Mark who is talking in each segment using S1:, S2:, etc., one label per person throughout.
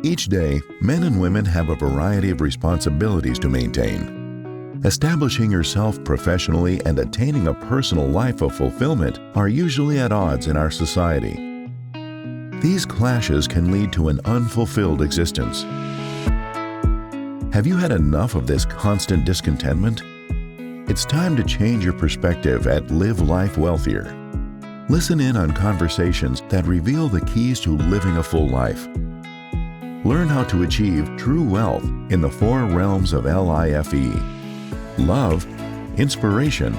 S1: Each day, men and women have a variety of responsibilities to maintain. Establishing yourself professionally and attaining a personal life of fulfillment are usually at odds in our society. These clashes can lead to an unfulfilled existence. Have you had enough of this constant discontentment? It's time to change your perspective at Live Life Wealthier. Listen in on conversations that reveal the keys to living a full life. Learn how to achieve true wealth in the 4 realms of L.I.F.E: love, inspiration,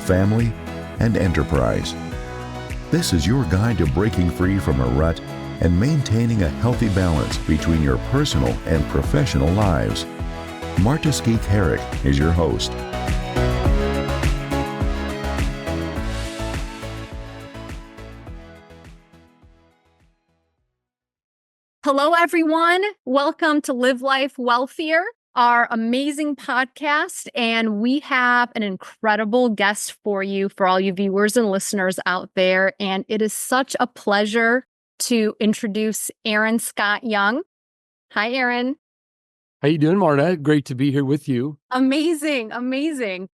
S1: family, and enterprise. This is your guide to breaking free from a rut and maintaining a healthy balance between your personal and professional lives. Marta Skik Harich is your host.
S2: Hello, everyone. Welcome to Live Life Wealthier, our amazing podcast. And we have an incredible guest for you, for all you viewers and listeners out there. And it is such a pleasure to introduce Aaron Scott Young. Hi, Aaron.
S3: How you doing, Marta? Great to be here with you.
S2: Amazing, amazing.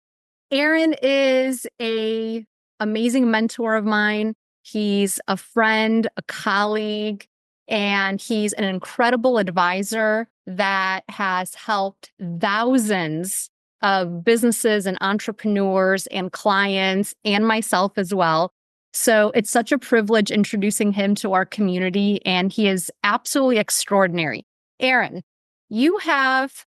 S2: Aaron is an amazing mentor of mine. He's a friend, a colleague, and he's an incredible advisor that has helped thousands of businesses and entrepreneurs and clients and myself as well. So it's such a privilege introducing him to our community, and he is absolutely extraordinary. Aaron, you have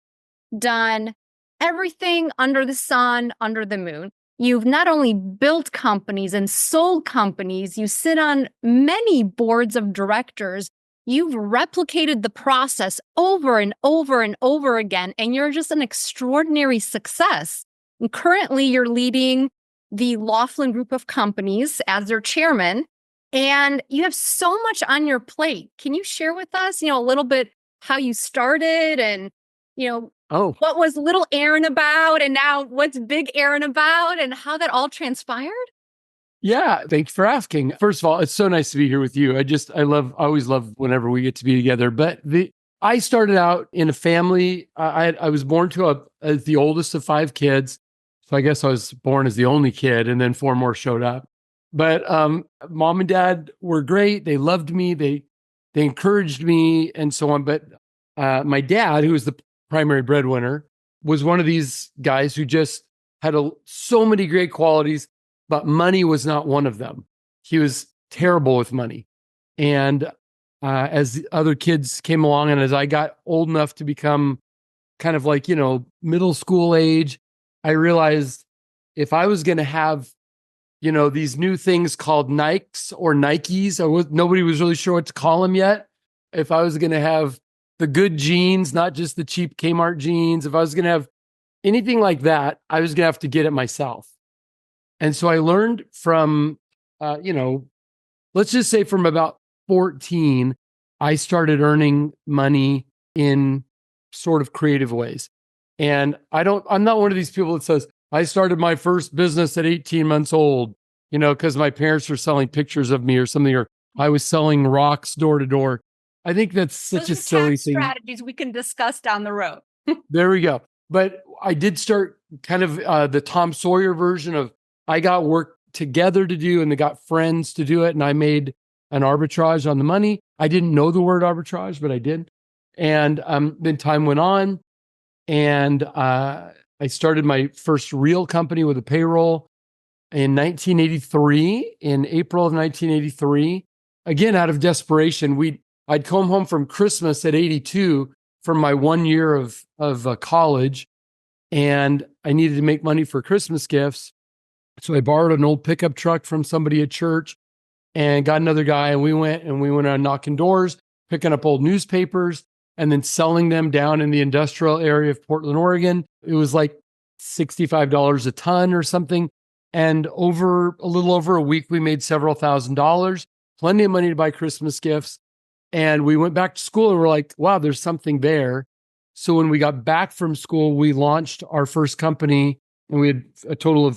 S2: done everything under the sun, under the moon. You've not only built companies and sold companies, you sit on many boards of directors. You've replicated the process over and over and over again, and you're just an extraordinary success. And currently, you're leading the L.I.F.E group of companies as their chairman, and you have so much on your plate. Can you share with us, a little bit how you started and, what was little Aaron about, and now what's big Aaron about, and how that all transpired?
S3: Yeah, thanks for asking. First of all, it's so nice to be here with you. I always love whenever we get to be together. But I started out in a family. I was born as the oldest of 5 kids. So I guess I was born as the only kid, and then 4 more showed up. But mom and dad were great. They loved me. They encouraged me and so on. But my dad, who was the primary breadwinner, was one of these guys who just had so many great qualities, but money was not one of them. He was terrible with money. And as the other kids came along, and as I got old enough to become kind of like, middle school age, I realized if I was going to have, these new things called Nikes or Nikes, nobody was really sure what to call them yet. If I was going to have the good jeans, not just the cheap Kmart jeans, if I was going to have anything like that, I was going to have to get it myself. And so I learned from, let's just say from about 14, I started earning money in sort of creative ways. And I'm not one of these people that says, I started my first business at 18 months old, because my parents were selling pictures of me or something, or I was selling rocks door to door. I think that's such a silly thing.
S2: Strategies we can discuss down the road.
S3: There we go. But I did start kind of the Tom Sawyer version of, I got work together to do and they got friends to do it. And I made an arbitrage on the money. I didn't know the word arbitrage, but I did. And then time went on, and I started my first real company with a payroll in 1983, in April of 1983. Again, out of desperation, I'd come home from Christmas at 82 from my 1 year of college, and I needed to make money for Christmas gifts. So I borrowed an old pickup truck from somebody at church and got another guy, and we went on knocking doors, picking up old newspapers, and then selling them down in the industrial area of Portland, Oregon. It was like $65 a ton or something. And over a little over a week, we made several $1,000s, plenty of money to buy Christmas gifts. And we went back to school and we're like, wow, there's something there. So when we got back from school, we launched our first company, and we had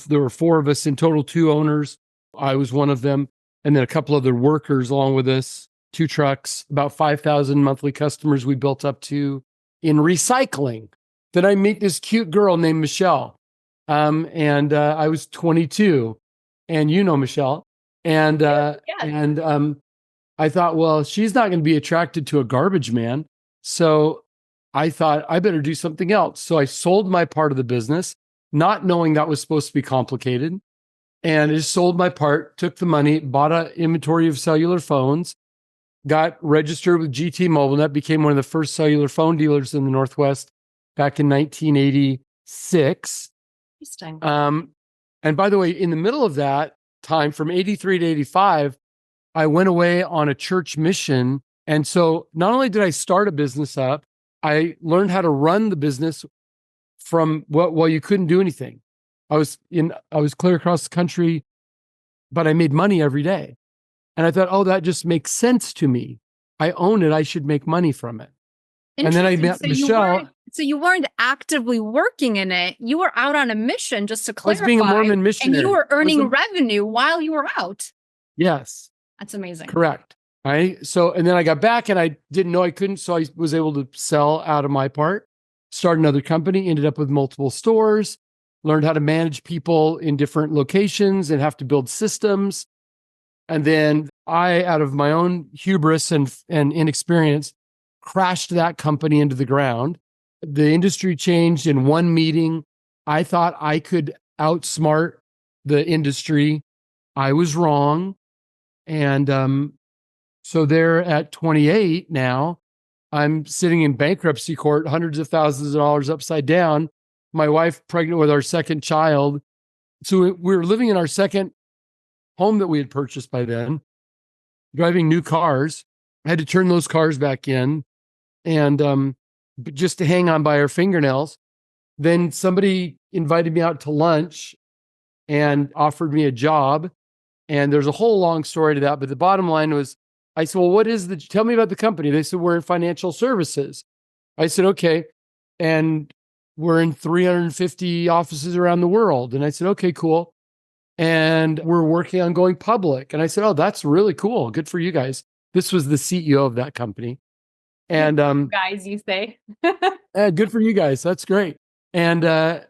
S3: there were 4 of us in total, 2 owners. I was one of them, and then a couple other workers along with us. 2 trucks, about 5,000 monthly customers we built up to in recycling. Then I meet this cute girl named Michelle. And I was 22, and you know Michelle. And
S2: Yes.
S3: I thought, well, she's not going to be attracted to a garbage man. So I thought I better do something else. So I sold my part of the business, not knowing that was supposed to be complicated. And I just sold my part, took the money, bought an inventory of cellular phones, got registered with GT Mobile. That became one of the first cellular phone dealers in the Northwest back in 1986.
S2: Interesting.
S3: And by the way, in the middle of that time, from 83 to 85, I went away on a church mission. And so not only did I start a business up, I learned how to run the business from well, you couldn't do anything. I was clear across the country, but I made money every day. And I thought, oh, that just makes sense to me. I own it. I should make money from it. And then I met Michelle.
S2: So you weren't actively working in it. You were out on a mission, just to clarify.
S3: I was being a Mormon missionary.
S2: And you were earning revenue while you were out.
S3: Yes.
S2: That's amazing.
S3: Correct. So, and then I got back and I didn't know I couldn't. So I was able to sell out of my part, start another company, ended up with multiple stores, learned how to manage people in different locations and have to build systems. And then I, out of my own hubris and inexperience, crashed that company into the ground. The industry changed in one meeting. I thought I could outsmart the industry. I was wrong. And so there at 28 now, I'm sitting in bankruptcy court, hundreds of thousands of dollars upside down. My wife pregnant with our second child. So we were living in our second home that we had purchased by then, driving new cars. I had to turn those cars back in and just to hang on by our fingernails. Then somebody invited me out to lunch and offered me a job. And there's a whole long story to that. But the bottom line was, I said, well, tell me about the company. They said, we're in financial services. I said, okay. And we're in 350 offices around the world. And I said, okay, cool. And we're working on going public. And I said, oh, that's really cool. Good for you guys. This was the CEO of that company. And
S2: guys, you say.
S3: Good for you guys. That's great. And I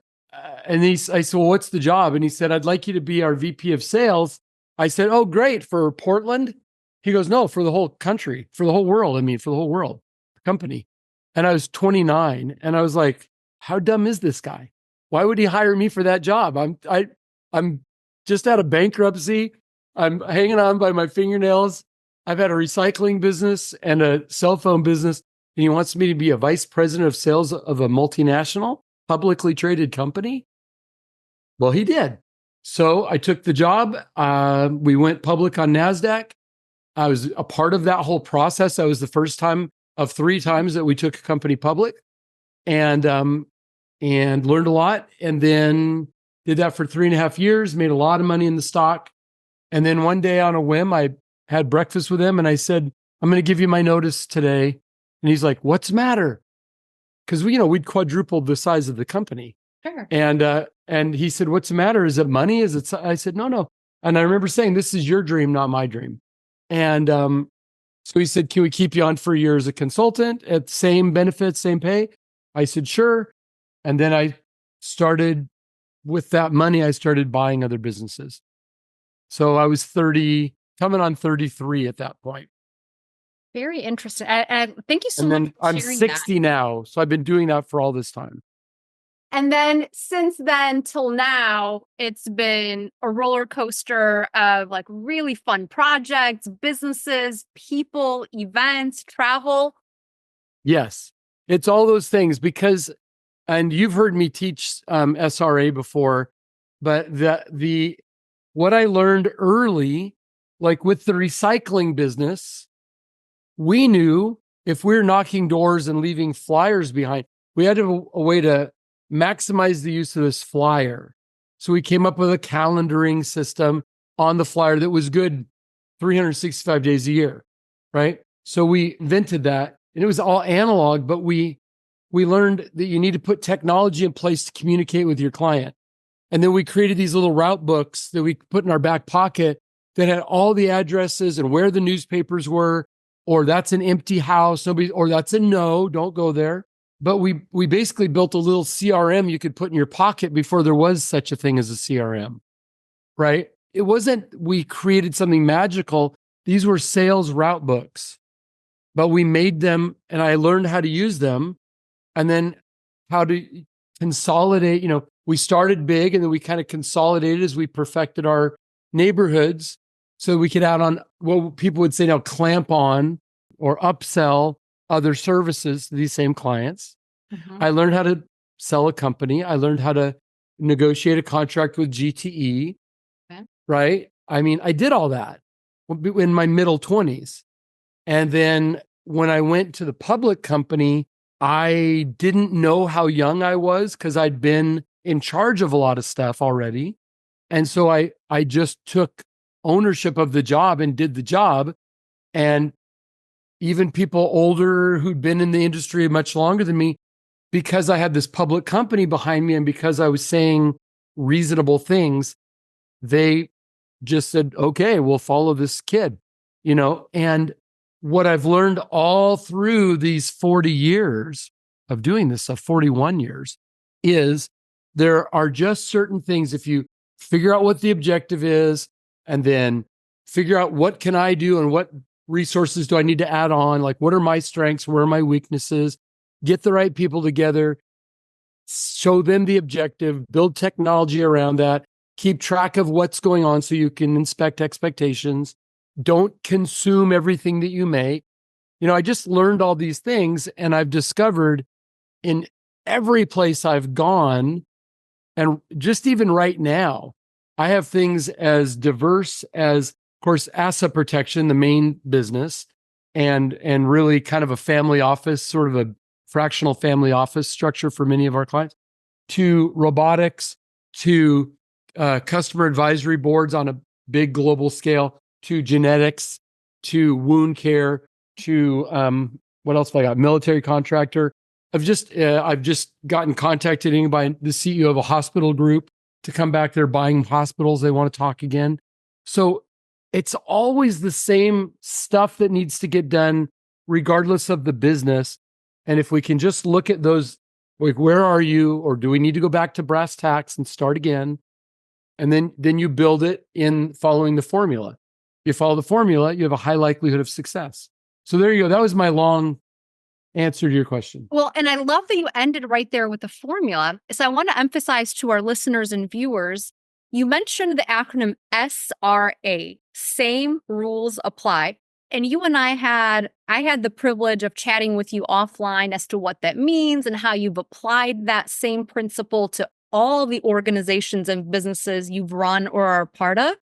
S3: said, well, what's the job? And he said, I'd like you to be our VP of sales. I said, oh, great. For Portland? He goes, no, for the whole country, for the whole world. For the whole world, the company. And I was 29 and I was like, how dumb is this guy? Why would he hire me for that job? I'm just out of bankruptcy. I'm hanging on by my fingernails. I've had a recycling business and a cell phone business. And he wants me to be a vice president of sales of a multinational publicly traded company. Well, he did. So I took the job. We went public on NASDAQ. I was a part of that whole process. That was the first time of 3 times that we took a company public, and learned a lot. And then did that for 3.5 years, made a lot of money in the stock. And then one day on a whim, I had breakfast with him and I said, I'm going to give you my notice today. And he's like, what's the matter? Because we'd quadrupled the size of the company.
S2: Sure.
S3: And he said, what's the matter? Is it money? Is it? I said, no. And I remember saying, this is your dream, not my dream. And so he said, can we keep you on for a year as a consultant at same benefits, same pay? I said, sure. And then I started, with that money, I started buying other businesses. So I was 30, coming on 33 at that point.
S2: Very interesting. And thank you so much.
S3: And then I'm 60 now. So I've been doing that for all this time.
S2: And then since then till now, it's been a roller coaster of like really fun projects, businesses, people, events, travel.
S3: Yes, it's all those things and you've heard me teach SRA before, but what I learned early, like with the recycling business, we knew if we were knocking doors and leaving flyers behind, we had a way to maximize the use of this flyer. So we came up with a calendaring system on the flyer that was good 365 days a year, right? So we invented that, and it was all analog, but we learned that you need to put technology in place to communicate with your client. And then we created these little route books that we put in our back pocket that had all the addresses and where the newspapers were or that's an empty house, or that's a no, don't go there. But we basically built a little CRM you could put in your pocket before there was such a thing as a CRM, right? It wasn't we created something magical. These were sales route books, but we made them and I learned how to use them and then how to consolidate. We started big and then we kind of consolidated as we perfected our neighborhoods so we could add on what people would say now clamp on or upsell other services to these same clients. I learned how to sell a company. I learned how to negotiate a contract with GTE, right? I mean, I did all that in my middle 20s. And then when I went to the public company, I didn't know how young I was because I'd been in charge of a lot of stuff already. And so I just took ownership of the job and did the job. And even people older who'd been in the industry much longer than me, because I had this public company behind me and because I was saying reasonable things, they just said, okay, we'll follow this kid, and what I've learned all through these 40 years of doing this stuff, 41 years, is there are just certain things. If you figure out what the objective is and then figure out what can I do and what resources do I need to add on, like what are my strengths, where are my weaknesses, get the right people together, show them the objective, build technology around that, keep track of what's going on so you can inspect expectations. Don't consume everything that you make. I just learned all these things and I've discovered in every place I've gone, and just even right now, I have things as diverse as, of course, asset protection, the main business, and really kind of a family office, sort of a fractional family office structure for many of our clients, to robotics, to customer advisory boards on a big global scale, to genetics, to wound care, to what else have I got? Military contractor. I've just gotten contacted by the CEO of a hospital group to come back. They're buying hospitals. They want to talk again. So it's always the same stuff that needs to get done, regardless of the business. And if we can just look at those, like, where are you? Or do we need to go back to brass tacks and start again? And then you build it in following the formula. You follow the formula, you have a high likelihood of success. So there you go. That was my long answer to your question.
S2: Well, and I love that you ended right there with the formula. So I want to emphasize to our listeners and viewers, you mentioned the acronym SRA, same rules apply. And you and I had the privilege of chatting with you offline as to what that means and how you've applied that same principle to all the organizations and businesses you've run or are a part of.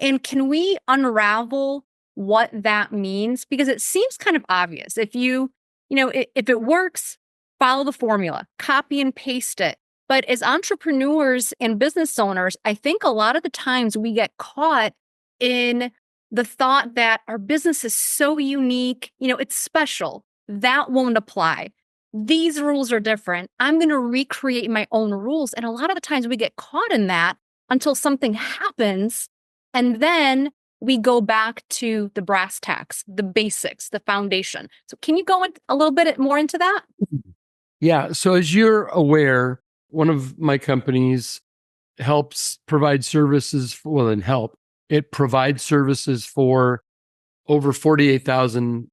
S2: And can we unravel what that means? Because it seems kind of obvious. If if it works, follow the formula, copy and paste it. But as entrepreneurs and business owners, I think a lot of the times we get caught in the thought that our business is so unique, it's special. That won't apply. These rules are different. I'm going to recreate my own rules. And a lot of the times we get caught in that until something happens. And then we go back to the brass tacks, the basics, the foundation. So can you go a little bit more into that?
S3: Yeah. So as you're aware, one of my companies helps provide services it provides services for over 48,000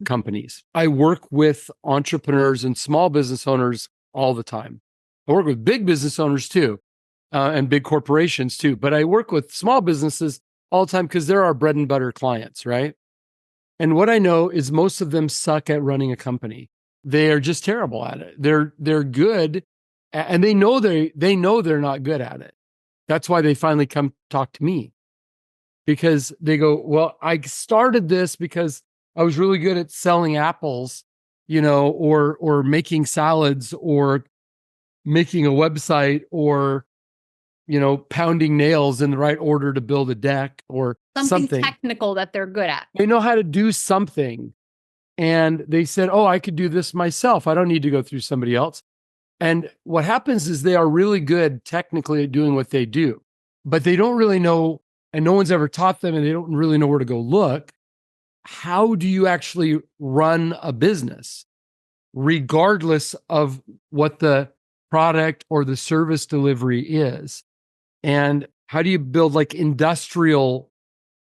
S3: companies. I work with entrepreneurs and small business owners all the time. I work with big business owners too, and big corporations too. But I work with small businesses all the time because they're our bread and butter clients, right? And what I know is most of them suck at running a company. They are just terrible at it. They're good, and they know they're not good at it. That's why they finally come talk to me, because they go, well, I started this because I was really good at selling apples, or making salads, or making a website, or pounding nails in the right order to build a deck, or something
S2: technical that they're good at.
S3: They know how to do something. And they said, oh, I could do this myself. I don't need to go through somebody else. And what happens is they are really good technically at doing what they do, but they don't really know, and no one's ever taught them, and they don't really know where to go look, how do you actually run a business, regardless of what the product or the service delivery is? And how do you build like industrial,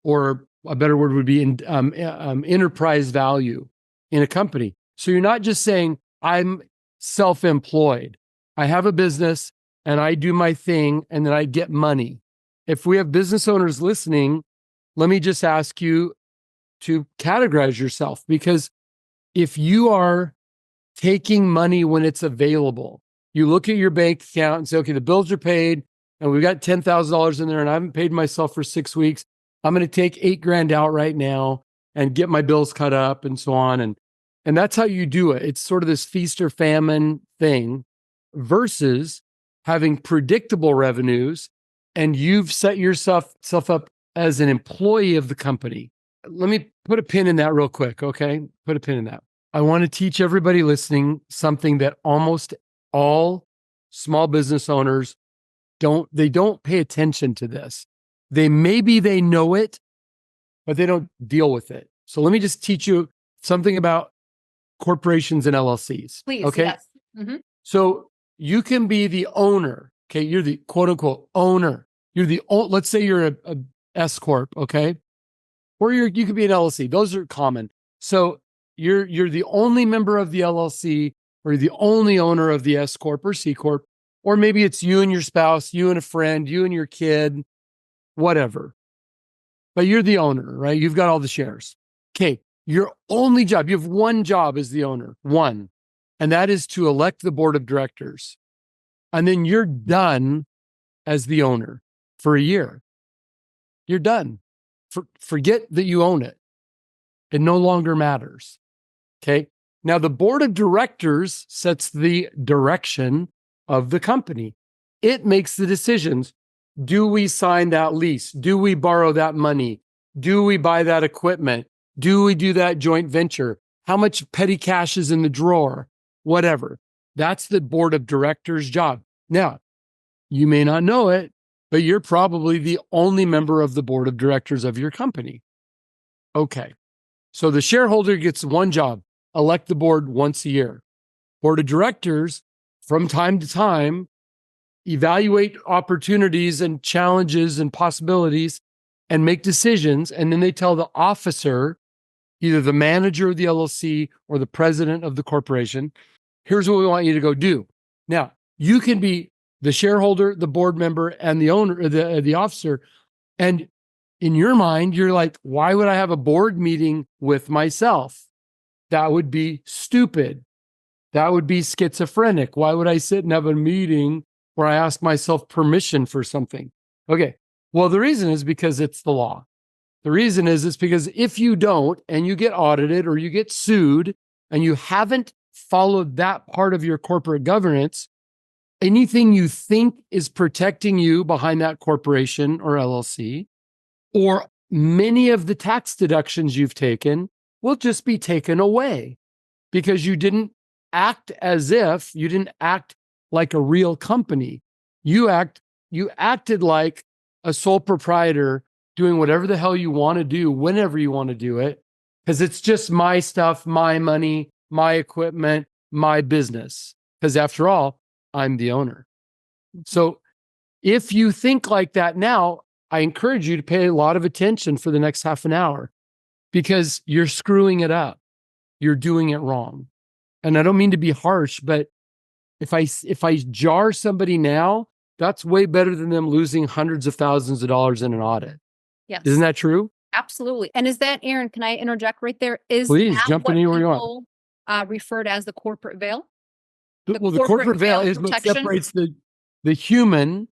S3: or a better word would be enterprise value in a company? So you're not just saying, I'm self-employed. I have a business and I do my thing and then I get money. If we have business owners listening, let me just ask you to categorize yourself, because if you are taking money when it's available, you look at your bank account and say, okay, the bills are paid and we've got $10,000 in there and I haven't paid myself for 6 weeks. I'm going to take $8,000 out right now and get my bills cut up and so on. And that's how you do it. It's sort of this feast or famine thing versus having predictable revenues, and you've set yourself up as an employee of the company. Let me put a pin in that real quick, okay? Put a pin in that. I want to teach everybody listening something that almost all small business owners don't pay attention to this. Maybe they know it, but they don't deal with it. So let me just teach you something about corporations and LLCs.
S2: Please,
S3: okay?
S2: yes. Mm-hmm.
S3: So you can be the owner, okay? You're the quote unquote owner. Let's say you're a S Corp, okay? Or you could be an LLC. Those are common. So you're the only member of the LLC, or the only owner of the S Corp or C Corp, or maybe it's you and your spouse, you and a friend, you and your kid, whatever. But you're the owner, right? You've got all the shares. Okay. Your only job, you have one job as the owner, one, and that is to elect the board of directors. And then you're done as the owner for a year. You're done. Forget that you own it. It no longer matters. Okay. Now, the board of directors sets the direction of the company. It makes the decisions. Do we sign that lease? Do we borrow that money? Do we buy that equipment? Do we do that joint venture? How much petty cash is in the drawer? Whatever. That's the board of directors' job. Now, you may not know it, but you're probably the only member of the board of directors of your company. Okay. So the shareholder gets one job, elect the board once a year. Board of directors, from time to time, evaluate opportunities and challenges and possibilities and make decisions. And then they tell the officer, either the manager of the LLC or the president of the corporation, here's what we want you to go do. Now, you can be the shareholder, the board member, and the owner, the officer. And in your mind, you're like, why would I have a board meeting with myself? That would be stupid. That would be schizophrenic. Why would I sit and have a meeting where I ask myself permission for something? Okay. Well, the reason is because it's the law. The reason is it's because if you don't, and you get audited or you get sued and you haven't followed that part of your corporate governance, anything you think is protecting you behind that corporation or LLC, or many of the tax deductions you've taken, will just be taken away because you didn't act like a real company. You acted like a sole proprietor doing whatever the hell you want to do, whenever you want to do it, because it's just my stuff, my money, my equipment, my business. Because after all, I'm the owner. So if you think like that now, I encourage you to pay a lot of attention for the next half an hour, because you're screwing it up. You're doing it wrong. And I don't mean to be harsh, but if I jar somebody now, that's way better than them losing hundreds of thousands of dollars in an audit.
S2: Yes.
S3: Isn't that true?
S2: Absolutely. And is that, Aaron, can I interject right there? Is
S3: Please
S2: that
S3: jump
S2: what
S3: in anywhere you want.
S2: people referred as the corporate veil?
S3: The corporate veil is what separates the human,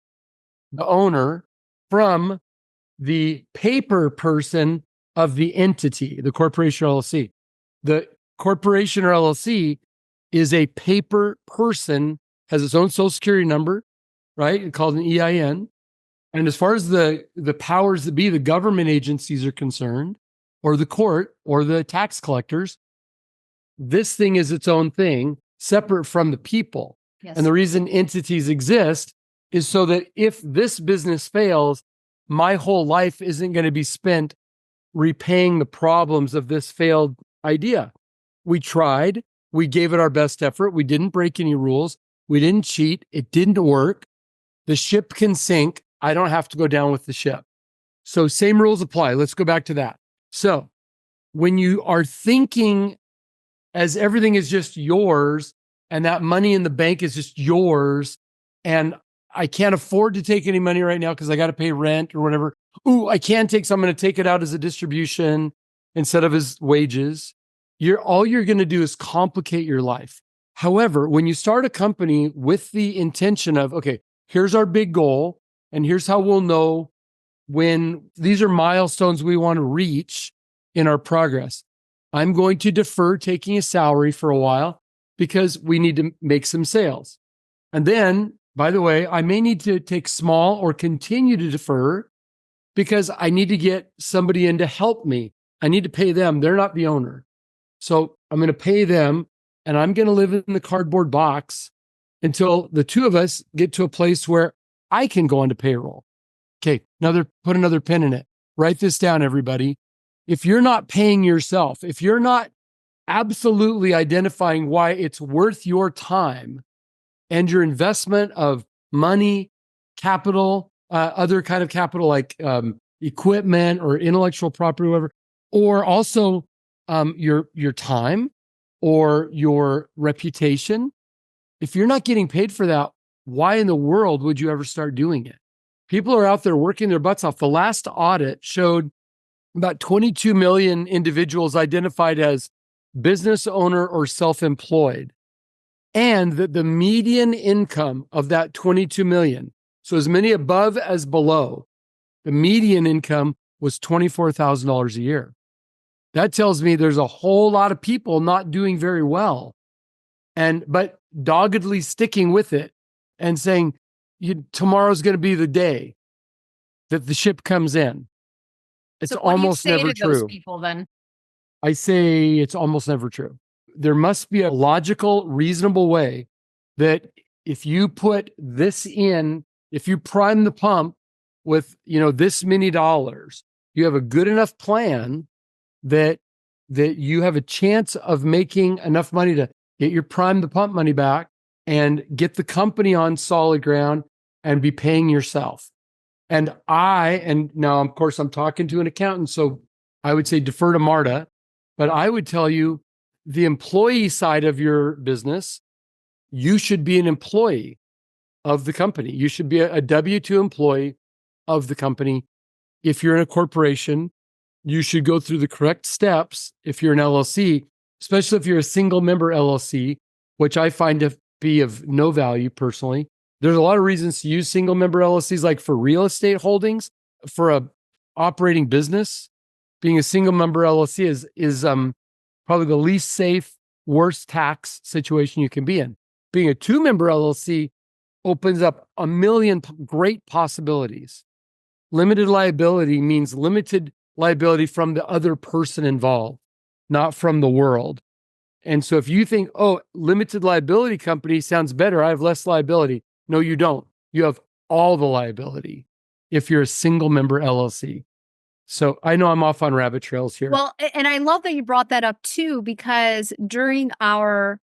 S3: the owner, from the paper person of the entity, the corporation or LLC. The corporation or LLC is a paper person, has its own social security number, right? It's called an EIN. And as far as the powers that be, the government agencies are concerned, or the court or the tax collectors, this thing is its own thing, separate from the people.
S2: Yes.
S3: And the reason entities exist is so that if this business fails, my whole life isn't going to be spent repaying the problems of this failed idea. We tried, we gave it our best effort, we didn't break any rules, we didn't cheat, it didn't work. The ship can sink. I don't have to go down with the ship. So same rules apply. Let's go back to that. So when you are thinking as everything is just yours and that money in the bank is just yours, and I can't afford to take any money right now because I got to pay rent or whatever. Ooh, I can take, so I'm going to take it out as a distribution instead of as wages. All you're going to do is complicate your life. However, when you start a company with the intention of, okay, here's our big goal, and here's how we'll know when these are milestones we want to reach in our progress. I'm going to defer taking a salary for a while because we need to make some sales. And then, by the way, I may need to take small or continue to defer because I need to get somebody in to help me. I need to pay them. They're not the owner. So I'm going to pay them, and I'm going to live in the cardboard box until the two of us get to a place where I can go onto payroll. Okay, put another pin in it. Write this down, everybody. If you're not paying yourself, if you're not absolutely identifying why it's worth your time and your investment of money, capital, other kind of capital like equipment or intellectual property, whatever, or also your time or your reputation. If you're not getting paid for that, why in the world would you ever start doing it? People are out there working their butts off. The last audit showed about 22 million individuals identified as business owner or self-employed. And the median income of that 22 million, so as many above as below, the median income was $24,000 a year. That tells me there's a whole lot of people not doing very well, but doggedly sticking with it and saying, tomorrow's going to be the day that the ship comes in. It's
S2: so what
S3: almost
S2: do you say
S3: never
S2: to
S3: true.
S2: Those people then?
S3: I say it's almost never true. There must be a logical, reasonable way that if you put this in, if you prime the pump with, this many dollars, you have a good enough plan that you have a chance of making enough money to get your prime the pump money back and get the company on solid ground and be paying yourself. And now, of course, I'm talking to an accountant, so I would say defer to Marta, but I would tell you the employee side of your business, you should be an employee of the company. You should be a W-2 employee of the company. If you're in a corporation, you should go through the correct steps. If you're an LLC, especially if you're a single member LLC, which I find to be of no value personally. There's a lot of reasons to use single member LLCs, like for real estate holdings, for a operating business. Being a single member LLC is probably the least safe, worst tax situation you can be in. Being a two-member LLC opens up a million great possibilities. Limited liability means limited liability from the other person involved, not from the world. And so if you think, limited liability company sounds better, I have less liability. No, you don't. You have all the liability if you're a single member LLC. So I know I'm off on rabbit trails here.
S2: Well, and I love that you brought that up too, because during our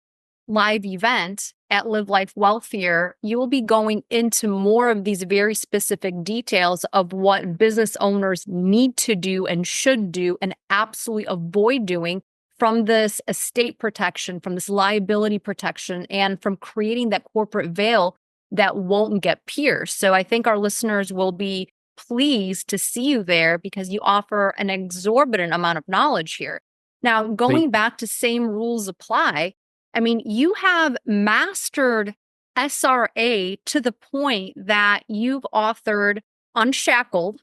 S2: live event at Live Life Wealthier, you will be going into more of these very specific details of what business owners need to do and should do and absolutely avoid doing from this estate protection, from this liability protection, and from creating that corporate veil that won't get pierced. So I think our listeners will be pleased to see you there because you offer an exorbitant amount of knowledge here. Now, going back to same rules apply, I mean, you have mastered SRA to the point that you've authored Unshackled,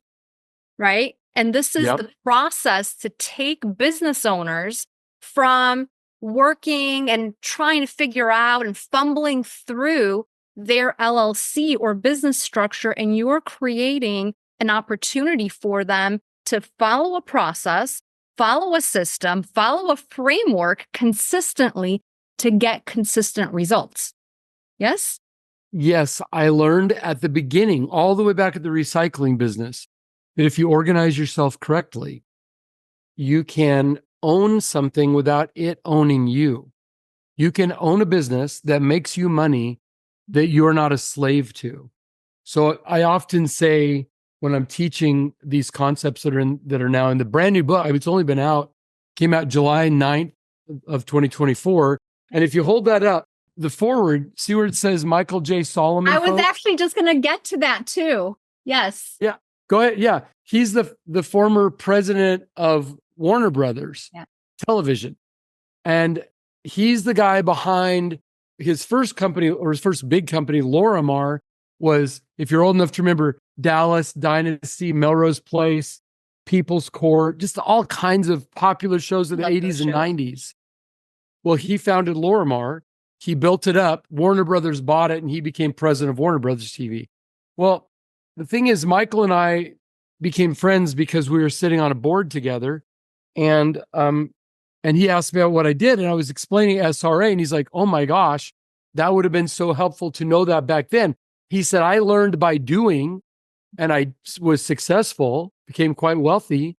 S2: right? And this is the process to take business owners from working and trying to figure out and fumbling through their LLC or business structure, and you're creating an opportunity for them to follow a process, follow a system, follow a framework consistently to get consistent results. Yes?
S3: Yes, I learned at the beginning, all the way back at the recycling business, that if you organize yourself correctly, you can own something without it owning you. You can own a business that makes you money that you're not a slave to. So I often say when I'm teaching these concepts that are now in the brand new book, it's only been out, came out July 9th of 2024. And if you hold that up, the forward, see where it says Michael J. Solomon?
S2: I was
S3: folks?
S2: actually just going to get to that too. Yes.
S3: Yeah, go ahead. Yeah, he's the former president of Warner Brothers Television. And he's the guy behind his first company, or his first big company, Lorimar, was, if you're old enough to remember, Dallas, Dynasty, Melrose Place, People's Court, just all kinds of popular shows in the 80s and 90s. Well, he founded Lorimar. He built it up. Warner Brothers bought it, and he became president of Warner Brothers TV. Well, the thing is, Michael and I became friends because we were sitting on a board together, and he asked me about what I did, and I was explaining SRA, and he's like, "Oh my gosh, that would have been so helpful to know that back then." He said, "I learned by doing, and I was successful, became quite wealthy,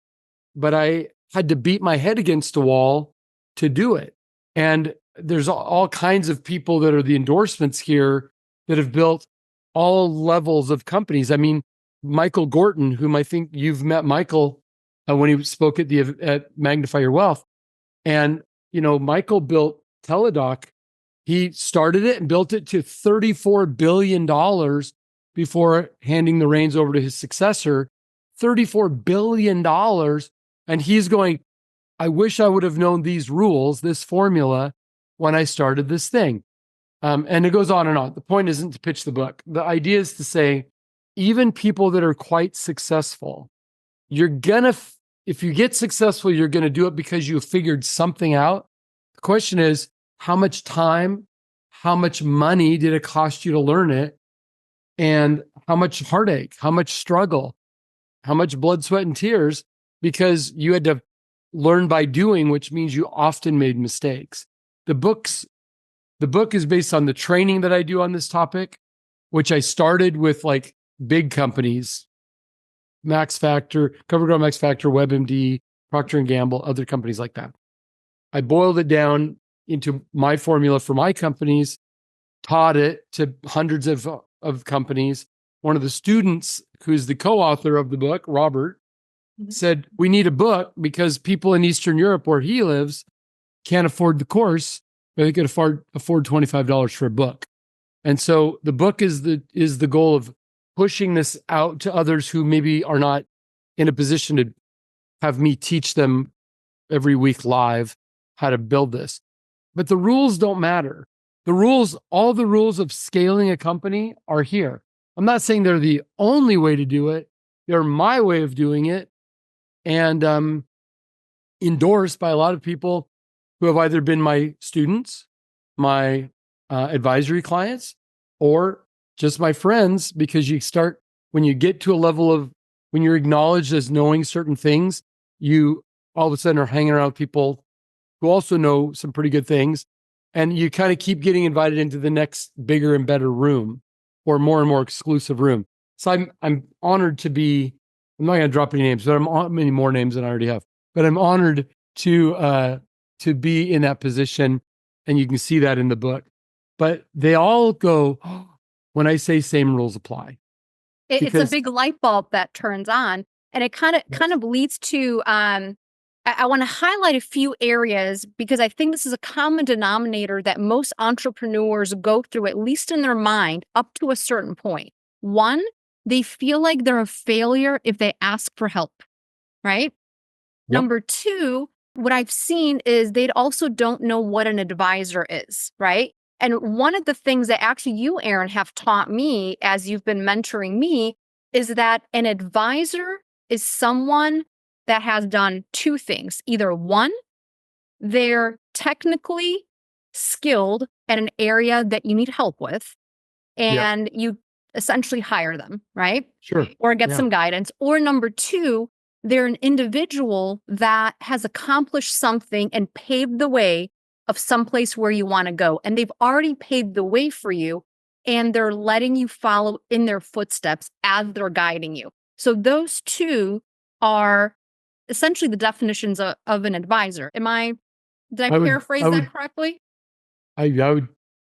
S3: but I had to beat my head against a wall to do it." And there's all kinds of people that are the endorsements here that have built all levels of companies. I mean, Michael Gorton, whom I think you've met, Michael, when he spoke at Magnify Your Wealth. And, Michael built Teladoc. He started it and built it to $34 billion before handing the reins over to his successor. $34 billion. And he's going, I wish I would have known these rules, this formula, when I started this thing. And it goes on and on. The point isn't to pitch the book. The idea is to say, even people that are quite successful, if you get successful, you're going to do it because you figured something out. The question is, how much time, how much money did it cost you to learn it? And how much heartache, how much struggle, how much blood, sweat, and tears, because you had to learn by doing, which means you often made mistakes. The book is based on the training that I do on this topic, which I started with like big companies, Max Factor, CoverGirl, Max Factor, WebMD, Procter & Gamble, other companies like that. I boiled it down into my formula for my companies, taught it to hundreds of companies. One of the students, who's the co-author of the book, Robert, said, we need a book because people in Eastern Europe where he lives can't afford the course, but they could afford $25 for a book. And so the book is the goal of pushing this out to others who maybe are not in a position to have me teach them every week live how to build this. But the rules don't matter. All the rules of scaling a company are here. I'm not saying they're the only way to do it. They're my way of doing it, and endorsed by a lot of people who have either been my students, my advisory clients, or just my friends, because when you get to a level of, when you're acknowledged as knowing certain things, you all of a sudden are hanging around I'm who also know some pretty good things. And you kind of keep getting invited into the next bigger and better room, or more and more exclusive room. So I'm honored to be, I'm not going to drop any names, but I'm on many more names than I already have, but I'm honored to be in that position. And you can see that in the book, but they all go, when I say same rules apply.
S2: It's a big light bulb that turns on, and it kind of leads to, I want to highlight a few areas because I think this is a common denominator that most entrepreneurs go through, at least in their mind, up to a certain point. One, they feel like they're a failure if they ask for help, right? Yep. Number two, what I've seen is they also don't know what an advisor is, right? And one of the things that actually you, Aaron, have taught me as you've been mentoring me is that an advisor is someone that has done two things. Either one, they're technically skilled at an area that you need help with, and you essentially hire them, right?
S3: Sure.
S2: Or get some guidance. Or number two, they're an individual that has accomplished something and paved the way of someplace where you want to go. And they've already paved the way for you, and they're letting you follow in their footsteps as they're guiding you. So those two are essentially the definitions of an advisor. Did I paraphrase that correctly?
S3: I would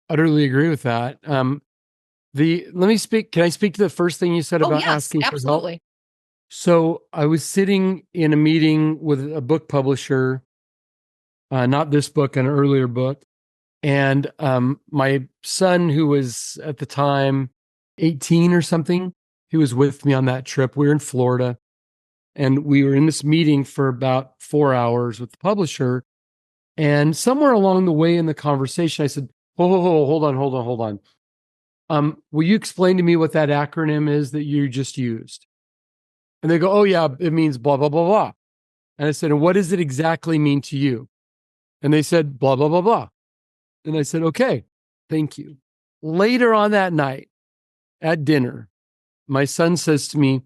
S3: utterly agree with that. Can I speak to the first thing you said about asking for help?
S2: Absolutely.
S3: So I was sitting in a meeting with a book publisher, not this book, an earlier book. And my son, who was at the time 18 or something, he was with me on that trip. We were in Florida, and we were in this meeting for about 4 hours with the publisher. And somewhere along the way in the conversation, I said, hold on. Will you explain to me what that acronym is that you just used? And they go, oh yeah, it means blah, blah, blah, blah. And I said, and what does it exactly mean to you? And they said, blah, blah, blah, blah. And I said, okay, thank you. Later on that night at dinner, my son says to me,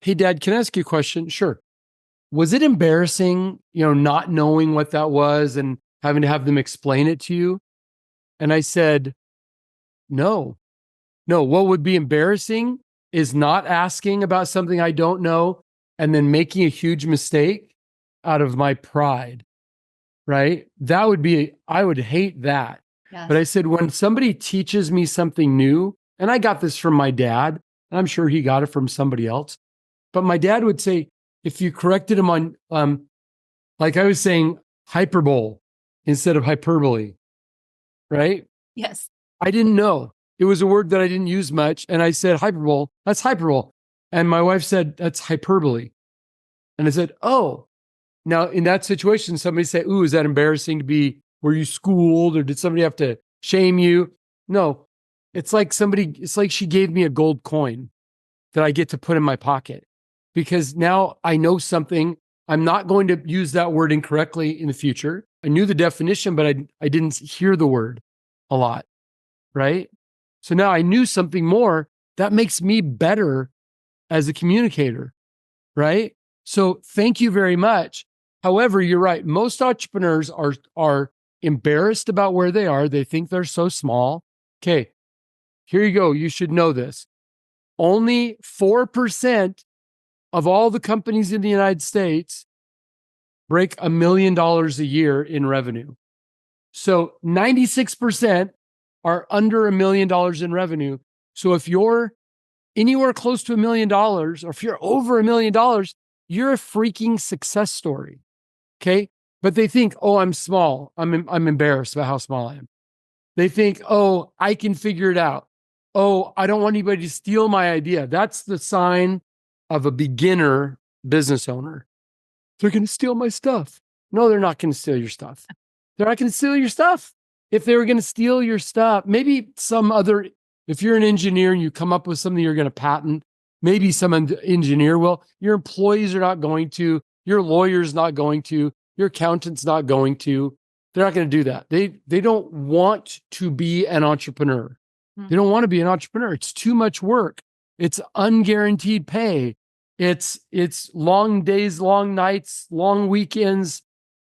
S3: hey, Dad, can I ask you a question? Sure. Was it embarrassing, not knowing what that was and having to have them explain it to you? And I said, no. What would be embarrassing is not asking about something I don't know and then making a huge mistake out of my pride, right? I would hate that. Yes. But I said, when somebody teaches me something new, and I got this from my dad, and I'm sure he got it from somebody else, but my dad would say, if you corrected him on, like I was saying, hyperbole instead of hyperbole, right?
S2: Yes.
S3: I didn't know. It was a word that I didn't use much. And I said, hyperbole, that's hyperbole. And my wife said, that's hyperbole. And I said, oh. Now, in that situation, somebody said, ooh, is that embarrassing to be, were you schooled or did somebody have to shame you? No, it's like she gave me a gold coin that I get to put in my pocket because now I know something. I'm not going to use that word incorrectly in the future. I knew the definition, but I didn't hear the word a lot, right? So now I knew something more that makes me better as a communicator, right? So thank you very much. However, you're right. Most entrepreneurs are embarrassed about where they are. They think they're so small. Okay, here you go. You should know this. Only 4% of all the companies in the United States break $1 million a year in revenue. So 96% are under $1 million in revenue. So if you're anywhere close to $1 million, or if you're over $1 million, you're a freaking success story. Okay. But they think, oh, I'm small. I'm embarrassed about how small I am. They think, oh, I can figure it out. Oh, I don't want anybody to steal my idea. That's the sign of a beginner business owner. They're going to steal my stuff. No, they're not going to steal your stuff. They're not going to steal your stuff. If they were going to steal your stuff, maybe if you're an engineer and you come up with something you're going to patent, maybe some engineer will. Your employees are not going to. Your lawyer's not going to. Your accountant's not going to. They're not going to do that. They don't want to be an entrepreneur. They don't want to be an entrepreneur. It's too much work. It's unguaranteed pay. It's long days, long nights, long weekends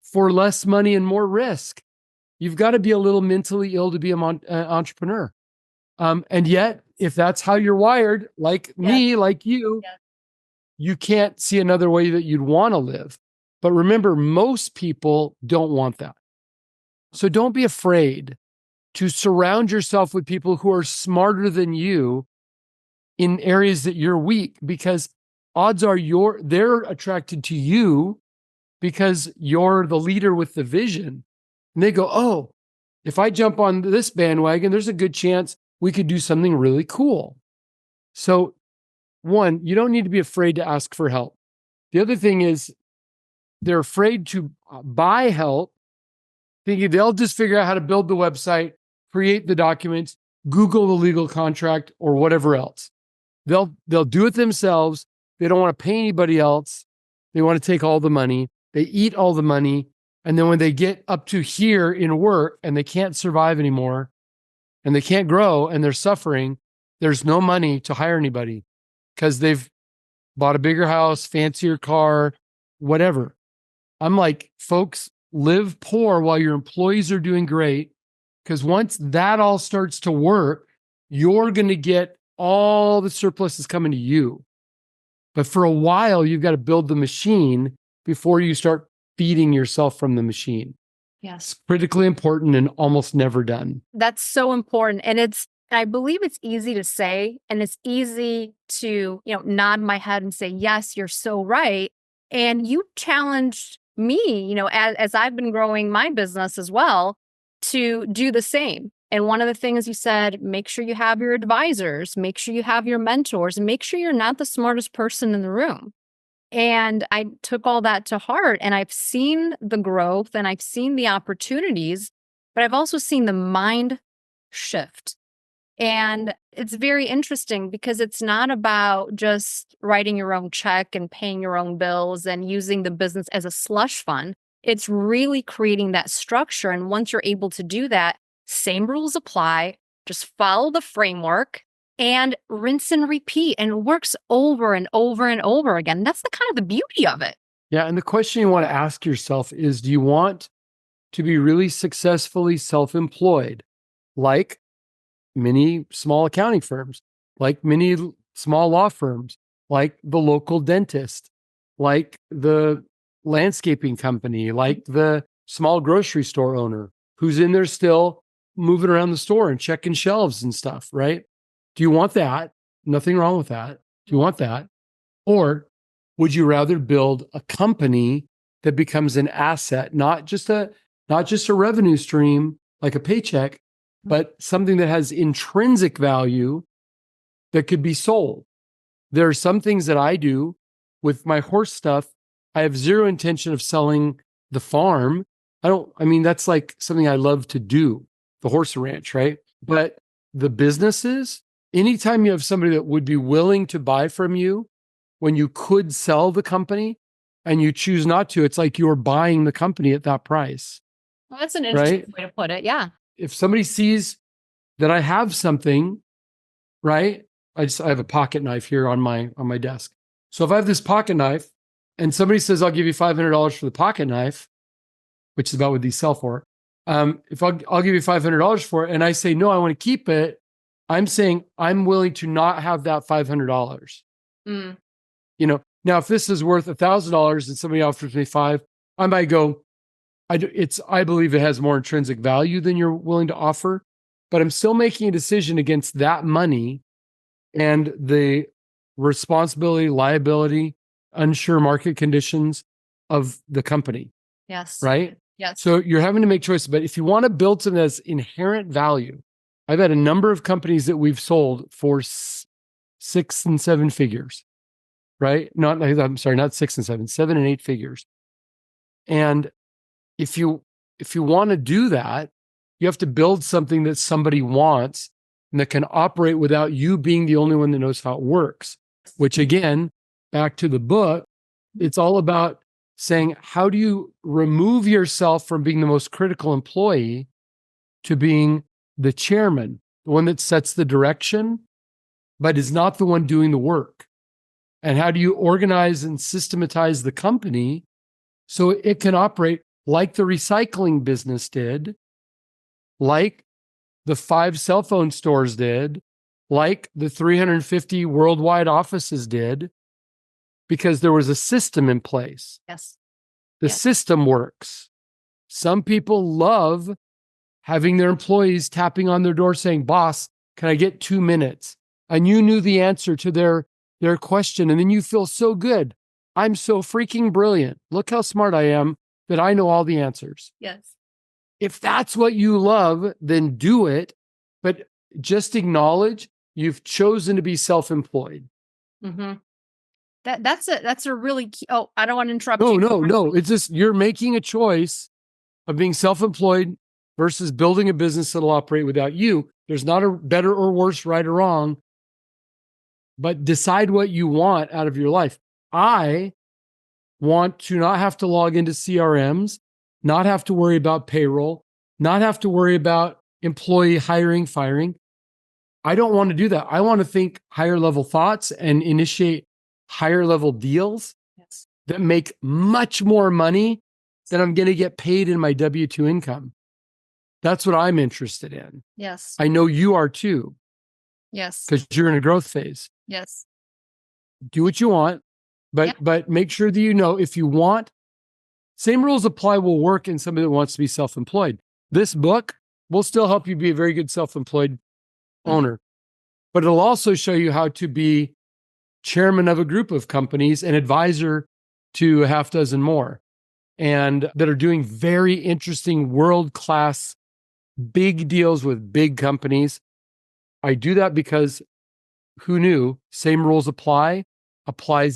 S3: for less money and more risk. You've got to be a little mentally ill to be an entrepreneur. And yet, if that's how you're wired, like me, like you, you can't see another way that you'd want to live. But remember, most people don't want that. So don't be afraid to surround yourself with people who are smarter than you in areas that you're weak, because odds are they're attracted to you because you're the leader with the vision. And they go, oh, if I jump on this bandwagon, there's a good chance we could do something really cool. So one, you don't need to be afraid to ask for help. The other thing is they're afraid to buy help, thinking they'll just figure out how to build the website, create the documents, Google the legal contract, or whatever else. They'll do it themselves. They don't want to pay anybody else. They want to take all the money. They eat all the money. And then when they get up to here in work and they can't survive anymore and they can't grow and they're suffering, there's no money to hire anybody because they've bought a bigger house, fancier car, whatever. I'm like, folks, live poor while your employees are doing great, because once that all starts to work, you're going to get all the surpluses coming to you. But for a while, you've got to build the machine before you start feeding yourself from the machine.
S2: Yes.
S3: It's critically important and almost never done.
S2: That's so important. And I believe it's easy to say, and it's easy to, nod my head and say, yes, you're so right. And you challenged me, as I've been growing my business as well, to do the same. And one of the things you said, make sure you have your advisors, make sure you have your mentors, and make sure you're not the smartest person in the room. And I took all that to heart, and I've seen the growth and I've seen the opportunities, but I've also seen the mind shift. And it's very interesting because it's not about just writing your own check and paying your own bills and using the business as a slush fund. It's really creating that structure. And once you're able to do that, same rules apply, just follow the framework and rinse and repeat. And it works over and over and over again. That's the kind of the beauty of it.
S3: Yeah. And the question you want to ask yourself is, do you want to be really successfully self-employed, like many small accounting firms, like many small law firms, like the local dentist, like the landscaping company, like the small grocery store owner who's in there still moving around the store and checking shelves and stuff, right? Do you want that? Nothing wrong with that. Do you want that? Or would you rather build a company that becomes an asset, not just a revenue stream like a paycheck, but something that has intrinsic value that could be sold? There are some things that I do with my horse stuff. I have zero intention of selling the farm. That's like something I love to do, the horse ranch, right? But the businesses, anytime you have somebody that would be willing to buy from you when you could sell the company and you choose not to, it's like you're buying the company at that price.
S2: Well, that's an interesting way to put it. Yeah.
S3: If somebody sees that I have something, right? I have a pocket knife here on my desk. So if I have this pocket knife and somebody says, I'll give you $500 for the pocket knife, which is about what these sell for. If I'll give you $500 for it, and I say, no, I want to keep it, I'm saying I'm willing to not have that $500. Now if this is worth $1,000 and somebody offers me $500, I might go, I believe it has more intrinsic value than you're willing to offer, but I'm still making a decision against that money and the responsibility, liability, unsure market conditions of the company.
S2: Yes.
S3: Right?
S2: Yes.
S3: So you're having to make choices. But if you want to build something that's inherent value, I've had a number of companies that we've sold for 6 and 7 figures, right? Not 6 and 7, 7 and 8 figures. And if you want to do that, you have to build something that somebody wants and that can operate without you being the only one that knows how it works. Which again, back to the book, it's all about saying, how do you remove yourself from being the most critical employee to being the chairman, the one that sets the direction, but is not the one doing the work? And how do you organize and systematize the company so it can operate like the recycling business did, like the 5 cell phone stores did, like the 350 worldwide offices did, because there was a system in place.
S2: Yes.
S3: The system works. Some people love having their employees tapping on their door saying, boss, can I get 2 minutes? And you knew the answer to their question. And then you feel so good. I'm so freaking brilliant. Look how smart I am that I know all the answers.
S2: Yes.
S3: If that's what you love, then do it. But just acknowledge you've chosen to be self-employed.
S2: Mm-hmm. That's a really key. Oh, I don't want to interrupt
S3: No,
S2: you.
S3: no. It's just you're making a choice of being self-employed versus building a business that'll operate without you. There's not a better or worse, right or wrong, but decide what you want out of your life. I want to not have to log into CRMs, not have to worry about payroll, not have to worry about employee hiring, firing. I don't want to do that. I want to think higher level thoughts and initiate higher level deals that make much more money than I'm going to get paid in my W-2 income. That's what I'm interested in.
S2: Yes.
S3: I know you are too.
S2: Yes.
S3: Because you're in a growth phase.
S2: Yes.
S3: Do what you want, but make sure that you know if you want Same rules apply will work in somebody that wants to be self-employed. This book will still help you be a very good self-employed owner, but it'll also show you how to be chairman of a group of companies and advisor to a half dozen more, and that are doing very interesting world-class big deals with big companies. I do that because who knew? Same rules applies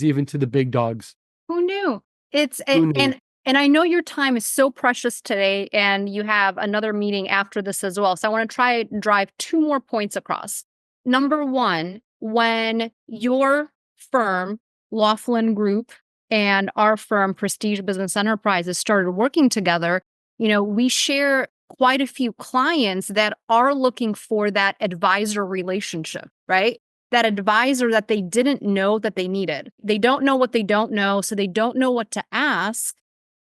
S3: even to the big dogs.
S2: Who knew?
S3: Who knew?
S2: And I know your time is so precious today, and you have another meeting after this as well. So I want to try and drive two more points across. Number one, when your firm, Laughlin Group, and our firm, Prestige Business Enterprises, started working together, we share quite a few clients that are looking for that advisor relationship, right? That advisor that they didn't know that they needed. They don't know what they don't know, so they don't know what to ask.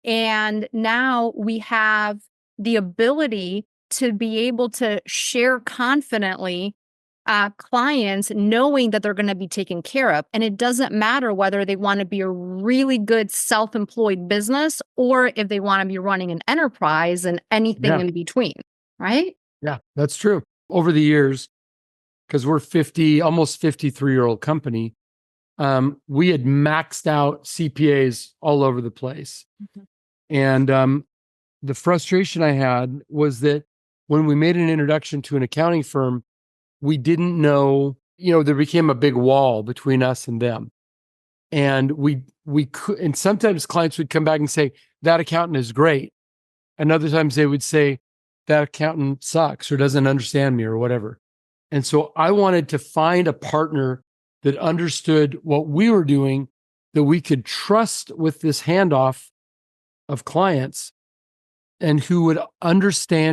S2: And now we have the ability to be able to share confidently clients knowing that they're going to be taken care of. And it doesn't matter whether they want to be a really good self-employed business or if they want to be running an enterprise and anything in between, right?
S3: Yeah, that's true. Over the years, because we're almost 53-year-old company, we had maxed out CPAs all over the place. And the frustration I had was that when we made an introduction to an accounting firm, we didn't know, there became a big wall between us and them. And we could, and sometimes clients would come back and say, that accountant is great. And other times they would say, that accountant sucks or doesn't understand me or whatever. And so I wanted to find a partner that understood what we were doing, that we could trust with this handoff of clients, and who would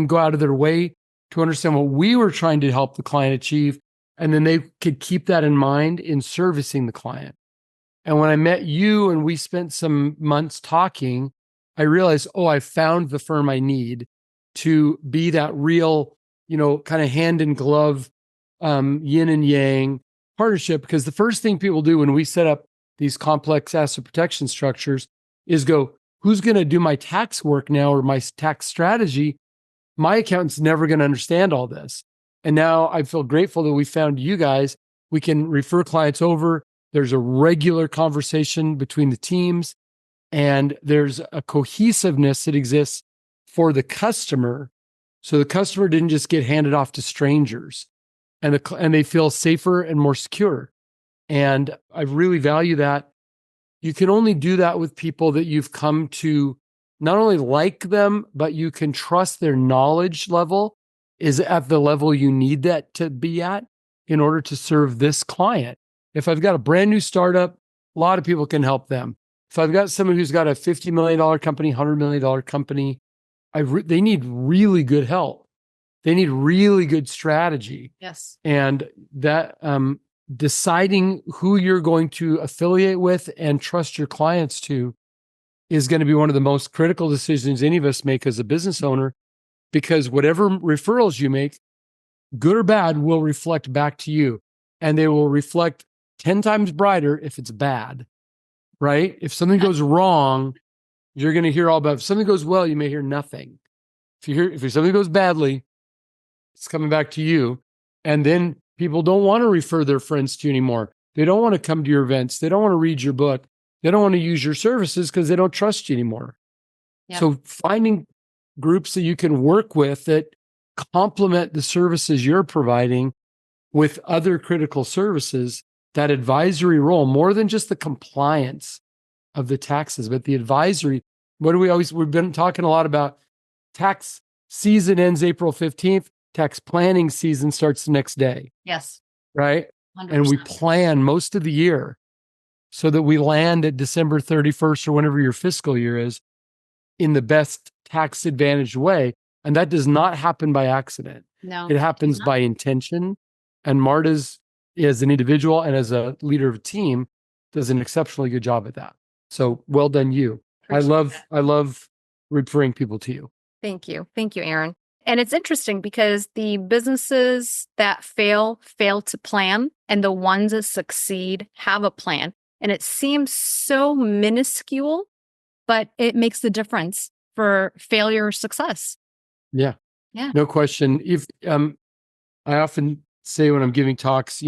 S3: go out of their way to understand what we were trying to help the client achieve. And then they could keep that in mind in servicing the client. And when I met you and we spent some months talking, I realized, I found the firm I need to be that real, kind of hand in glove, yin and yang partnership. Because the first thing people do when we set up these complex asset protection structures is go, who's going to do my tax work now or my tax strategy? My accountant's never going to understand all this. And now I feel grateful that we found you guys. We can refer clients over. There's a regular conversation between the teams, and there's a cohesiveness that exists for the customer. So the customer didn't just get handed off to strangers, and they feel safer and more secure. And I really value that. You can only do that with people that you've come to not only like them, but you can trust their knowledge level is at the level you need that to be at in order to serve this client. If I've got a brand new startup, a lot of people can help them. If I've got someone who's got a $50 million company, $100 million company, they need really good help. They need really good strategy.
S2: Yes.
S3: And that deciding who you're going to affiliate with and trust your clients to is going to be one of the most critical decisions any of us make as a business owner, because whatever referrals you make, good or bad, will reflect back to you. And they will reflect 10 times brighter if it's bad, right? If something goes wrong, you're going to hear all about it. If something goes well, you may hear nothing. If something goes badly, it's coming back to you. And then people don't want to refer their friends to you anymore. They don't want to come to your events. They don't want to read your book. They don't want to use your services because they don't trust you anymore. Yep. So finding groups that you can work with that complement the services you're providing with other critical services, that advisory role, more than just the compliance of the taxes, but the advisory. We've been talking a lot about tax season ends April 15th. Tax planning season starts the next day.
S2: Yes.
S3: Right?
S2: 100%.
S3: And we plan most of the year so that we land at December 31st or whenever your fiscal year is in the best tax advantaged way. And that does not happen by accident.
S2: No.
S3: It happens by intention. And Marta's, as an individual and as a leader of a team, does an exceptionally good job at that. So well done, you. I love referring people to you.
S2: Thank you. Thank you, Aaron. And it's interesting because the businesses that fail to plan, and the ones that succeed have a plan. And it seems so minuscule but it makes the difference for failure or success.
S3: Yeah.
S2: Yeah.
S3: No question. If I often say when I'm giving talks,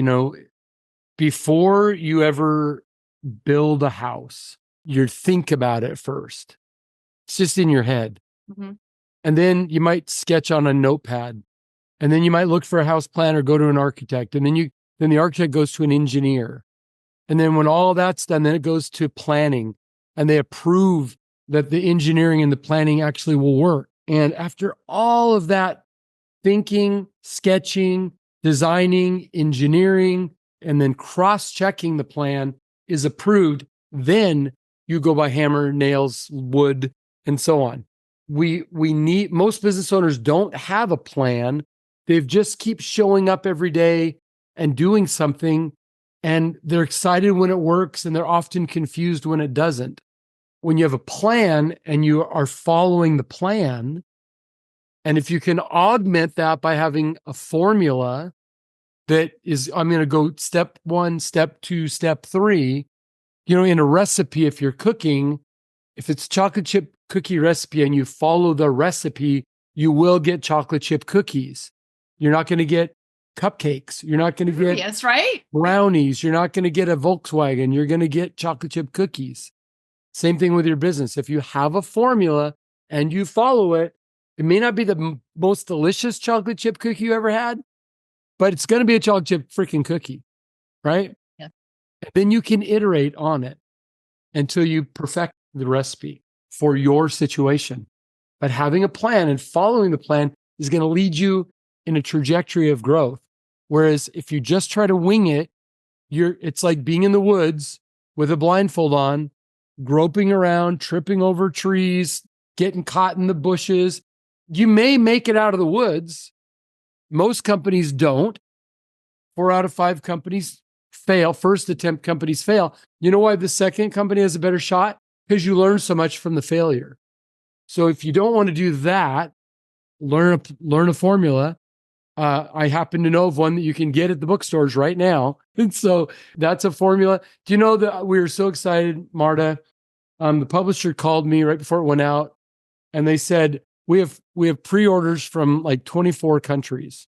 S3: before you ever build a house, you think about it first. It's just in your head.
S2: Mhm.
S3: And then you might sketch on a notepad. And then you might look for a house plan or go to an architect. And then the architect goes to an engineer. And then when all that's done, then it goes to planning. And they approve that the engineering and the planning actually will work. And after all of that thinking, sketching, designing, engineering, and then cross-checking the plan is approved, then you go by hammer, nails, wood, and so on. We need, most business owners don't have a plan. They just keep showing up every day and doing something, and they're excited when it works, and they're often confused when it doesn't. When you have a plan and you are following the plan, and if you can augment that by having a formula that is, I'm going to go step 1, step 2, step 3, in a recipe, if you're cooking, if it's chocolate chip cookie recipe and you follow the recipe, you will get chocolate chip cookies. You're not going to get cupcakes. You're not going to get
S2: Yes, right?
S3: brownies. You're not going to get a Volkswagen. You're going to get chocolate chip cookies. Same thing with your business. If you have a formula and you follow it, it may not be the most delicious chocolate chip cookie you ever had, but it's going to be a chocolate chip freaking cookie, right?
S2: Yeah.
S3: And then you can iterate on it until you perfect the recipe for your situation. But having a plan and following the plan is going to lead you in a trajectory of growth. Whereas if you just try to wing it, it's like being in the woods with a blindfold on, groping around, tripping over trees, getting caught in the bushes. You may make it out of the woods. Most companies don't. 4 out of 5 companies fail. First attempt companies fail. You know why the second company has a better shot? Because you learn so much from the failure. So if you don't want to do that, learn a formula. I happen to know of one that you can get at the bookstores right now. And so that's a formula. Do you know that we were so excited, Marta? The publisher called me right before it went out, and they said, we have pre-orders from like 24 countries.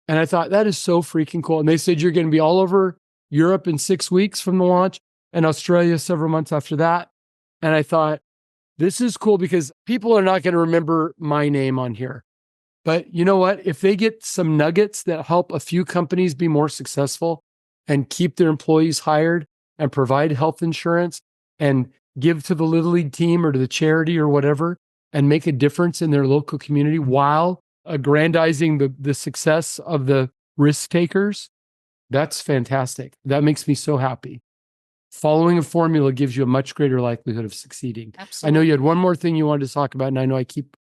S3: And I thought, that is so freaking cool. And they said, you're going to be all over Europe in 6 weeks from the launch and Australia several months after that. And I thought, this is cool because people are not going to remember my name on here. But you know what? If they get some nuggets that help a few companies be more successful and keep their employees hired and provide health insurance and give to the Little League team or to the charity or whatever and make a difference in their local community while aggrandizing the success of the risk takers, that's fantastic. That makes me so happy. Following a formula gives you a much greater likelihood of succeeding.
S2: Absolutely.
S3: I know you had one more thing you wanted to talk about, and I know I keep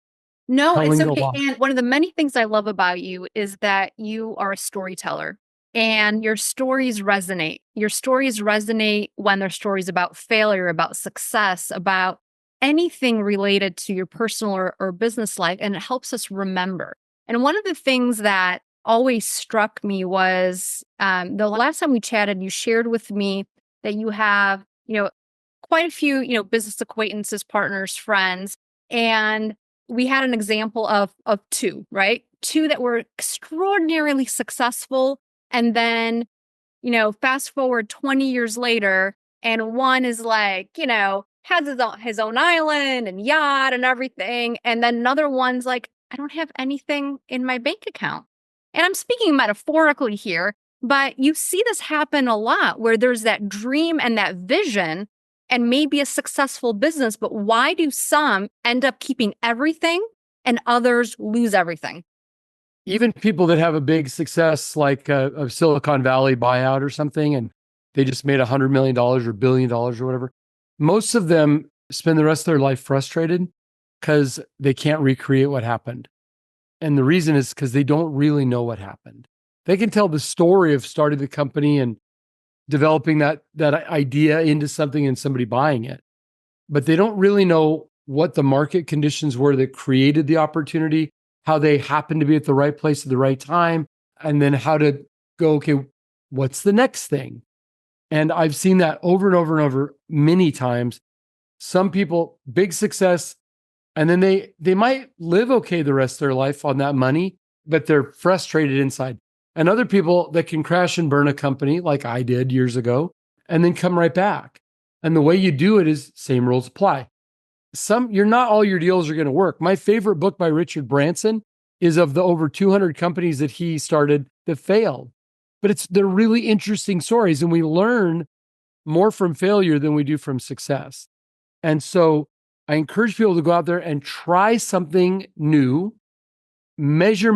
S2: No, it's
S3: telling a
S2: okay.
S3: lot.
S2: And one of the many things I love about you is that you are a storyteller and your stories resonate. Your stories resonate when they're stories about failure, about success, about anything related to your personal or business life. And it helps us remember. And one of the things that always struck me was the last time we chatted, you shared with me that you have, quite a few, business acquaintances, partners, friends, and we had an example of 2, right? 2 that were extraordinarily successful. And then, fast forward 20 years later, and one is like, has his own island and yacht and everything. And then another one's like, I don't have anything in my bank account. And I'm speaking metaphorically here, but you see this happen a lot where there's that dream and that vision and maybe a successful business, but why do some end up keeping everything and others lose everything?
S3: Even people that have a big success like a Silicon Valley buyout or something, and they just made $100 million or $1 billion or whatever, most of them spend the rest of their life frustrated because they can't recreate what happened. And the reason is because they don't really know what happened. They can tell the story of starting the company and developing that idea into something and somebody buying it, but they don't really know what the market conditions were that created the opportunity, how they happened to be at the right place at the right time, and then how to go, okay, what's the next thing? And I've seen that over and over and over many times. Some people, big success, and then they might live okay the rest of their life on that money, but they're frustrated inside. And other people that can crash and burn a company like I did years ago, and then come right back. And the way you do it is same rules apply. You're not all your deals are going to work. My favorite book by Richard Branson is of the over 200 companies that he started that failed. But they're really interesting stories, and we learn more from failure than we do from success. And so I encourage people to go out there and try something new, measure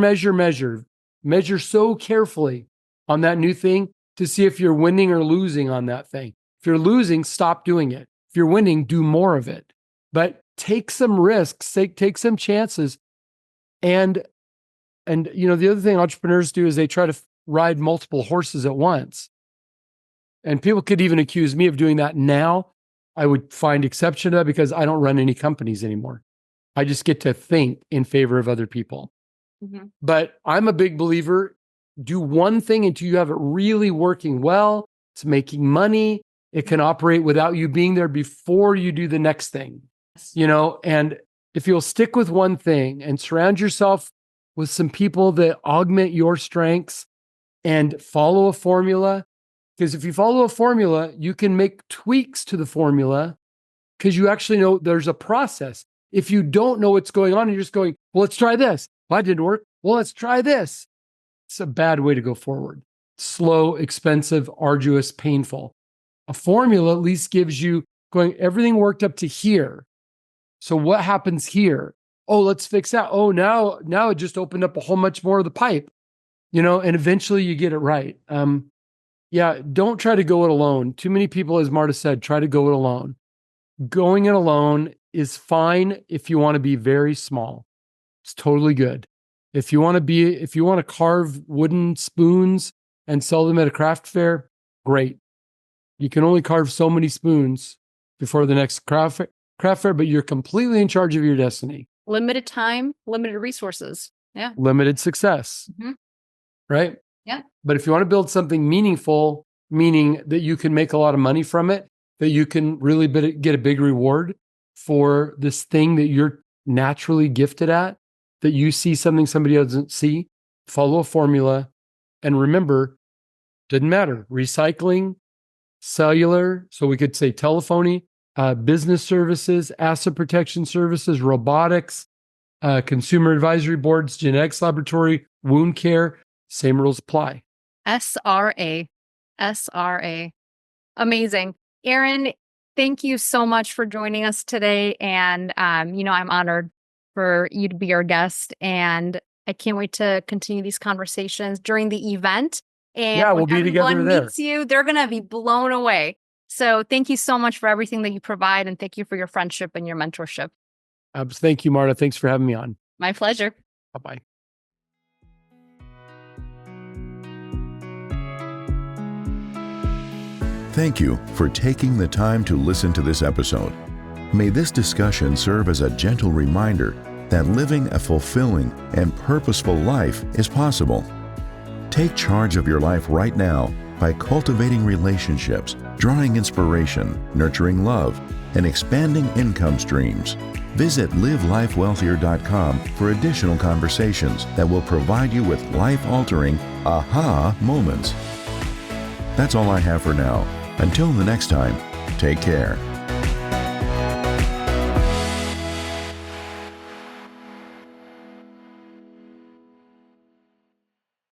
S3: so carefully on that new thing to see if you're winning or losing on that thing. If you're losing, stop doing it. If you're winning, do more of it. But take some risks, take some chances. And the other thing entrepreneurs do is they try to ride multiple horses at once. And people could even accuse me of doing that now. I would find exception to that because I don't run any companies anymore. I just get to think in favor of other people. Mm-hmm. But I'm a big believer, do one thing until you have it really working well. It's making money. It can operate without you being there before you do the next thing. And if you'll stick with one thing and surround yourself with some people that augment your strengths and follow a formula, because if you follow a formula, you can make tweaks to the formula because you actually know there's a process. If you don't know what's going on and you're just going, well, let's try this. Well, that didn't work. Well, let's try this. It's a bad way to go forward. Slow, expensive, arduous, painful. A formula at least gives you going, everything worked up to here. So what happens here? Oh, let's fix that. Oh, now it just opened up a whole much more of the pipe, and eventually you get it right. Don't try to go it alone. Too many people, as Marta said, try to go it alone. Going it alone is fine if you want to be very small. It's totally good. If you want to carve wooden spoons and sell them at a craft fair, great. You can only carve so many spoons before the next craft fair, but you're completely in charge of your destiny.
S2: Limited time, limited resources. Yeah.
S3: Limited success. Mm-hmm. Right?
S2: Yeah.
S3: But if you want to build something meaningful, meaning that you can make a lot of money from it, that you can really get a big reward for this thing that you're naturally gifted at, that you see something somebody else doesn't see, follow a formula. And remember, doesn't matter. Recycling, cellular, so we could say telephony, business services, asset protection services, robotics, consumer advisory boards, genetics laboratory, wound care, same rules apply.
S2: SRA. Amazing. Aaron, thank you so much for joining us today. And, I'm honored for you to be our guest. And I can't wait to continue these conversations during the event. And
S3: we'll be together there.
S2: Meets you, they're going to be blown away. So thank you so much for everything that you provide. And thank you for your friendship and your mentorship.
S3: Thank you, Marta. Thanks for having me on.
S2: My pleasure.
S3: Bye-bye.
S1: Thank you for taking the time to listen to this episode. May this discussion serve as a gentle reminder that living a fulfilling and purposeful life is possible. Take charge of your life right now by cultivating relationships, drawing inspiration, nurturing love, and expanding income streams. Visit livelifewealthier.com for additional conversations that will provide you with life-altering aha moments. That's all I have for now. Until the next time, take care.